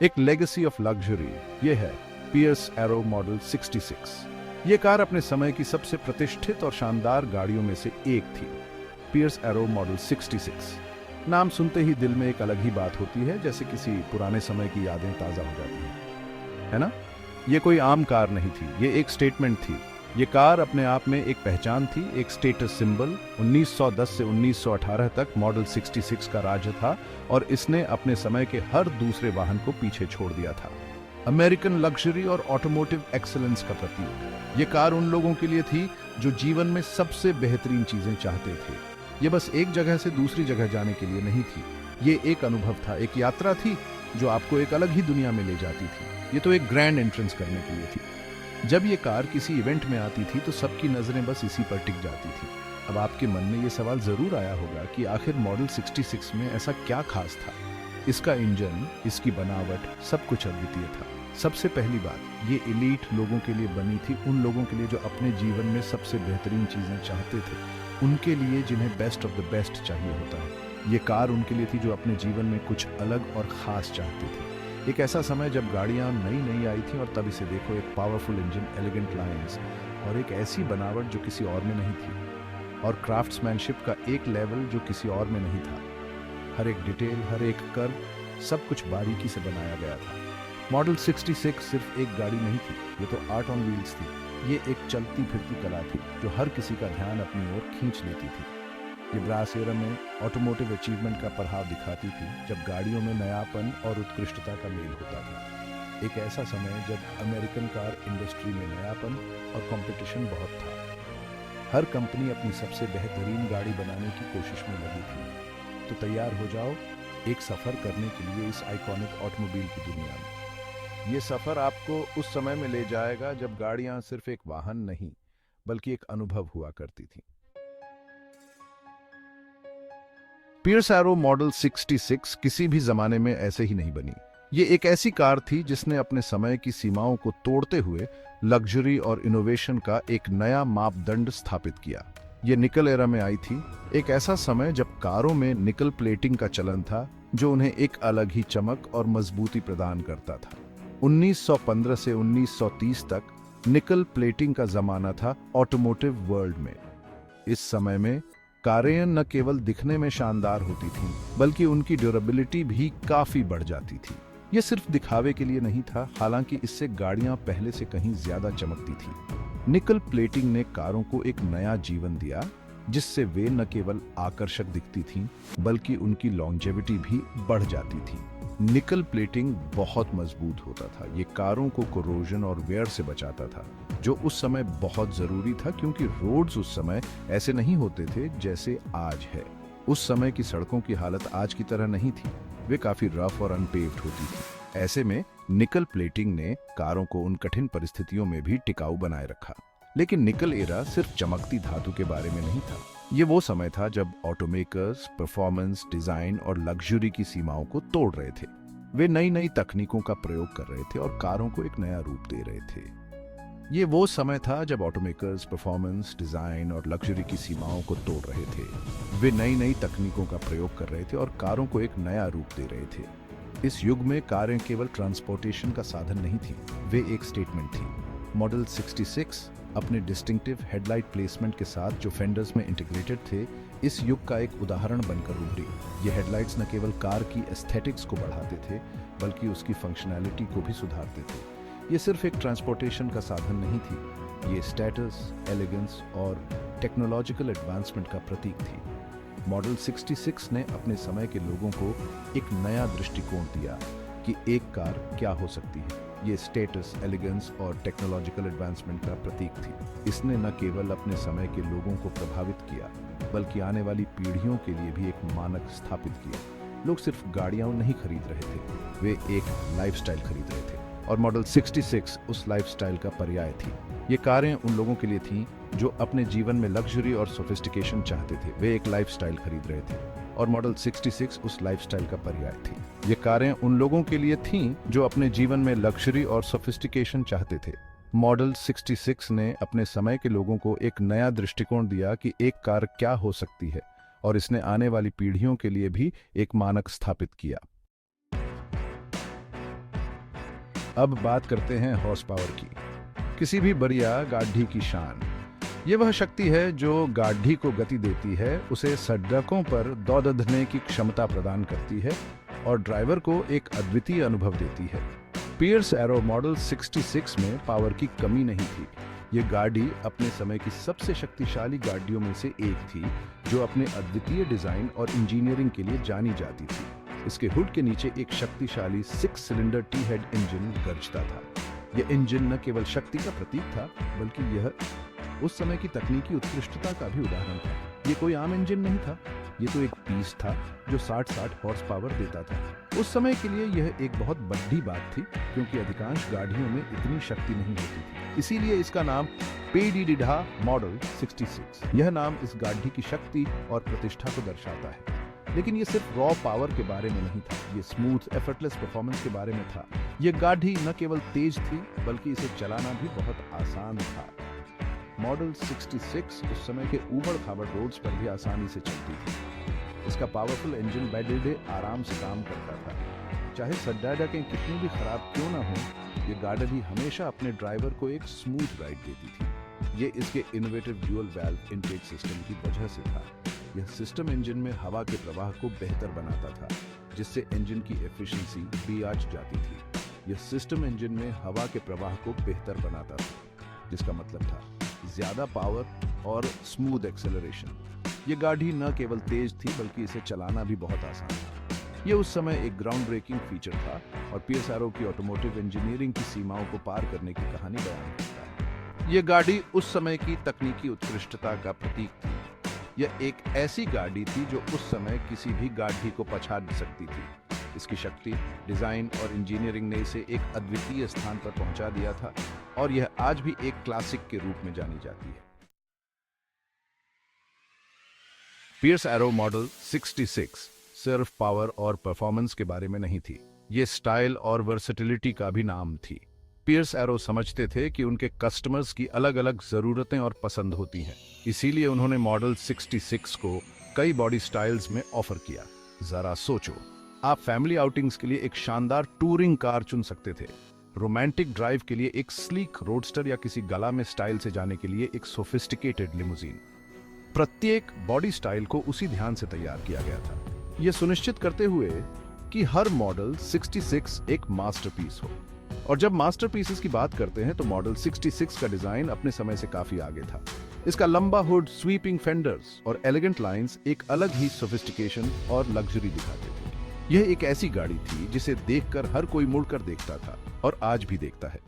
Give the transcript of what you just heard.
एक legacy of luxury ये है पियर्स एरो मॉडल 66। ये कार अपने समय की सबसे प्रतिष्ठित और शानदार गाड़ियों में से एक थी। पियर्स एरो मॉडल 66 नाम सुनते ही दिल में एक अलग ही बात होती है, जैसे किसी पुराने समय की यादें ताज़ा हो जाती हैं, है ना? ये कोई आम कार नहीं थी, ये एक स्टेटमेंट थी। ये कार अपने आप में एक पहचान थी, एक स्टेटस सिंबल। 1910 से 1918 तक मॉडल 66 का राज था और इसने अपने समय के हर दूसरे वाहन को पीछे छोड़ दिया था। अमेरिकन लग्जरी और ऑटोमोटिव एक्सीलेंस का प्रतीक। ये कार उन लोगों के लिए थी जो जीवन में सबसे बेहतरीन चीजें चाहते थे। ये बस एक जगह से दूसरी जगह जाने के लिए नहीं थी, ये एक अनुभव था, एक यात्रा थी जो आपको एक अलग ही दुनिया में ले जाती थी। ये तो एक ग्रैंड एंट्रेंस करने के लिए थी। जब ये कार किसी इवेंट में आती थी तो सबकी नजरें बस इसी पर टिक जाती थी। अब आपके मन में ये सवाल जरूर आया होगा कि आखिर मॉडल 66 में ऐसा क्या खास था? इसका इंजन, इसकी बनावट, सब कुछ अद्वितीय था। सबसे पहली बात, ये एलीट लोगों के लिए बनी थी, उन लोगों के लिए जो अपने जीवन में सबसे बेहतरीन चीजें चाहते थे, उनके लिए जिन्हें बेस्ट ऑफ द बेस्ट चाहिए होता है। ये कार उनके लिए थी जो अपने जीवन में कुछ अलग और खास चाहते थे। एक ऐसा समय जब गाड़ियां नई नई आई थी और तब इसे देखो, एक पावरफुल इंजन, एलिगेंट लाइंस और एक ऐसी बनावट जो किसी और में नहीं थी, और क्राफ्ट्समैनशिप का एक लेवल जो किसी और में नहीं था। हर एक डिटेल, हर एक कर्व, सब कुछ बारीकी से बनाया गया था। मॉडल 66 सिर्फ एक गाड़ी नहीं थी, ये तो आर्ट ऑन व्हील्स थी। ये एक चलती फिरती कला थी जो हर किसी का ध्यान अपनी ओर खींच लेती थी। ये ब्रास एरा में ऑटोमोटिव अचीवमेंट का प्रभाव दिखाती थी, जब गाड़ियों में नयापन और उत्कृष्टता का मेल होता था। एक ऐसा समय जब अमेरिकन कार इंडस्ट्री में नयापन और कंपटीशन बहुत था। हर कंपनी अपनी सबसे बेहतरीन गाड़ी बनाने की कोशिश में लगी थी। तो तैयार हो जाओ एक सफर करने के लिए इस आइकॉनिक ऑटोमोबाइल की दुनिया में। ये सफर आपको उस समय में ले जाएगा जब गाड़ियां सिर्फ एक वाहन नहीं, बल्कि एक अनुभव हुआ करती थी। पियर्स एरो मॉडल 66 किसी भी जमाने में ऐसे ही नहीं बनी। ये एक ऐसी कार थी जिसने अपने समय की सीमाओं को तोड़ते हुए लग्जरी और इनोवेशन का एक नया मापदंड स्थापित किया। ये निकल एरा में आई थी, एक ऐसा समय जब कारों में निकल प्लेटिंग का चलन था, जो उन्हें एक अलग ही चमक और मजबूती प्रदान करता था। 1915 से 1930 तक निकल प्लेटिंग का जमाना था ऑटोमोटिव वर्ल्ड में। इस समय में कारें न केवल दिखने में शानदार होती थीं, बल्कि उनकी ड्यूरेबिलिटी भी काफी बढ़ जाती थी। यह सिर्फ दिखावे के लिए नहीं था, हालांकि इससे गाड़ियां पहले से कहीं ज्यादा चमकती थी। निकल प्लेटिंग ने कारों को एक नया जीवन दिया, जिससे वे न केवल आकर्षक दिखती थीं, बल्कि उनकी लॉन्जेविटी भी बढ़ जाती थी। निकल प्लेटिंग बहुत मजबूत होता था। ये कारों को कोरोजन और वेयर से बचाता था, जो उस समय बहुत जरूरी था, क्योंकि रोड्स उस समय ऐसे नहीं होते थे जैसे आज है। उस समय की सड़कों की हालत आज की तरह नहीं थी, वे काफी रफ और अनपेव्ड होती थी। ऐसे में निकल प्लेटिंग ने कारों को उन कठिन परिस्थितियों में भी टिकाऊ बनाए रखा। लेकिन निकल एरा सिर्फ चमकती धातु के बारे में नहीं था। ये वो समय था जब ऑटोमेकर्स परफॉर्मेंस, डिजाइन और लग्जरी की सीमाओं को तोड़ रहे थे। वे नई नई तकनीकों का प्रयोग कर रहे थे और कारों को एक नया रूप दे रहे थे। ये वो समय था जब ऑटोमेकर्स परफॉर्मेंस, डिजाइन और लग्जरी की सीमाओं को तोड़ रहे थे। वे नई नई तकनीकों का प्रयोग कर रहे थे और कारों को एक नया रूप दे रहे थे। इस युग में कारें केवल ट्रांसपोर्टेशन का साधन नहीं थी, वे एक स्टेटमेंट थी। मॉडल 66 अपने डिस्टिंक्टिव हेडलाइट प्लेसमेंट के साथ, जो फेंडर्स में इंटीग्रेटेड थे, इस युग का एक उदाहरण बनकर उभरी। ये हेडलाइट्स न केवल कार की एस्थेटिक्स को बढ़ाते थे, बल्कि उसकी फंक्शनैलिटी को भी सुधारते थे। ये सिर्फ एक ट्रांसपोर्टेशन का साधन नहीं थी, ये स्टेटस, एलिगेंस और टेक्नोलॉजिकल एडवांसमेंट का प्रतीक थी। मॉडल 66 ने अपने समय के लोगों को एक नया दृष्टिकोण दिया कि एक कार क्या हो सकती है। ये स्टेटस, एलिगेंस और टेक्नोलॉजिकल एडवांसमेंट का प्रतीक थी। इसने न केवल अपने समय के लोगों को प्रभावित किया, बल्कि आने वाली पीढ़ियों के लिए भी एक मानक स्थापित किया। लोग सिर्फ गाड़ियां नहीं खरीद रहे थे, वे एक लाइफस्टाइल खरीद रहे थे, और मॉडल 66 उस लाइफस्टाइल का पर्याय थी। ये कारें उन लोगों के लिए थीं जो अपने जीवन में लग्जरी और सोफिस्टिकेशन चाहते थे, वे एक लाइफस्टाइल खरीद रहे थे, और मॉडल 66 उस लाइफस्टाइल का पर्याय थी। ये कारें उन लोगों के लिए थीं जो अपने जीवन में लग्जरी और सोफिस्टिकेशन चाहते थे। मॉडल 66 ने अपने समय के लोगों को एक नया दृष्टिकोण दिया कि एक कार क्या हो सकती है, और इसने आने वाली पीढ़ियों के लिए भी एक मानक स्थापित किया। अब बात करते हैं हॉर्स पावर की, किसी भी बढ़िया गाड़ी की शान। ये वह शक्ति है जो गाड़ी को गति देती है, उसे सड़कों पर दौड़ने की क्षमता प्रदान करती है और ड्राइवर को एक अद्वितीय अनुभव देती है। पियर्स एरो मॉडल 66 में पावर की कमी नहीं थी। ये गाड़ी अपने समय की सबसे शक्तिशाली गाड़ियों में से एक थी, जो अपने अद्वितीय डिजाइन और इंजीनियरिंग के लिए जानी जाती थी। इसके हुड के नीचे एक शक्तिशाली 6 सिलेंडर टी हेड इंजन गरजता था। यह इंजन न केवल शक्ति का प्रतीक था, बल्कि यह उस समय की तकनीकी उत्कृष्टता का भी उदाहरण था। ये कोई आम इंजन नहीं था, ये तो एक पीस था जो 60-60 हॉर्स पावर देता था। उस समय के लिए यह एक बहुत बड़ी बात थी, क्योंकि अधिकांश गाड़ियों में इतनी शक्ति नहीं होती थी। इसीलिए इसका नाम पेडिडिडा मॉडल 66। यह नाम इस गाड़ी की शक्ति और प्रतिष्ठा को दर्शाता है। लेकिन ये सिर्फ रॉ पावर के बारे में नहीं था, ये स्मूथ एफर्टलेस परफॉर्मेंस के बारे में था। ये गाड़ी न केवल तेज थी, बल्कि इसे चलाना भी बहुत आसान था। मॉडल 66 उस समय के ऊबड़-खाबड़ रोड्स पर भी आसानी से चलती थी। इसका पावरफुल इंजन बैटरी आराम से काम करता था। चाहे सड़कें कितनी भी खराब क्यों ना हो, ये गाड़ी हमेशा अपने ड्राइवर को एक स्मूथ राइड देती थी। ये इसके innovative dual valve intake system की वजह से था। यह सिस्टम इंजन में हवा के प्रवाह को बेहतर बनाता था, जिससे इंजन की एफिशिएंसी बेआज जाती थी। यह सिस्टम इंजन में हवा के प्रवाह को बेहतर बनाता था, जिसका मतलब था ज्यादा पावर और स्मूथ एक्सेलरेशन। ये गाड़ी न केवल तेज थी, बल्कि इसे चलाना भी बहुत आसान था। यह उस समय एक ग्राउंड ब्रेकिंग फीचर था और पियर्स एरो की ऑटोमोटिव इंजीनियरिंग की सीमाओं को पार करने की कहानी बयान करता है। यह गाड़ी उस समय की तकनीकी उत्कृष्टता का प्रतीक थी। यह एक ऐसी गाड़ी थी जो उस समय किसी भी गाड़ी को पछाड़ सकती थी। इसकी शक्ति, डिजाइन और इंजीनियरिंग ने इसे एक अद्वितीय स्थान पर पहुंचा दिया था और यह आज भी एक क्लासिक के रूप में जानी जाती है। पियर्स एरो मॉडल 66 सिर्फ पावर और परफॉर्मेंस के बारे में नहीं थी, ये स्टाइल और वर्सेटिलिटी का भी नाम थी। पियर्स एरो समझते थे कि उनके कस्टमर्स की अलग अलग जरूरतें और पसंद होती हैं, इसीलिए उन्होंने मॉडल 66 को कई बॉडी स्टाइल्स में ऑफर किया। जरा सोचो, आप फैमिली आउटिंग्स के लिए एक शानदार टूरिंग कार चुन सकते थे, रोमांटिक ड्राइव के लिए एक स्लीक रोडस्टर या किसी गला में स्टाइल से जाने के लिए एक सोफिस्टिकेटेड लिमुजीन। प्रत्येक बॉडी स्टाइल को उसी ध्यान से तैयार किया गया था, यह सुनिश्चित करते हुए कि हर मॉडल 66 एक मास्टरपीस हो। और जब मास्टरपीसेस की बात करते हैं तो मॉडल 66 का डिजाइन अपने समय से काफी आगे था। इसका लंबा हुड, स्वीपिंग फेंडर्स और एलिगेंट लाइंस एक अलग ही सोफिस्टिकेशन और लग्जरी दिखाते थे। यह एक ऐसी गाड़ी थी जिसे देखकर हर कोई मुड़कर देखता था और आज भी देखता है।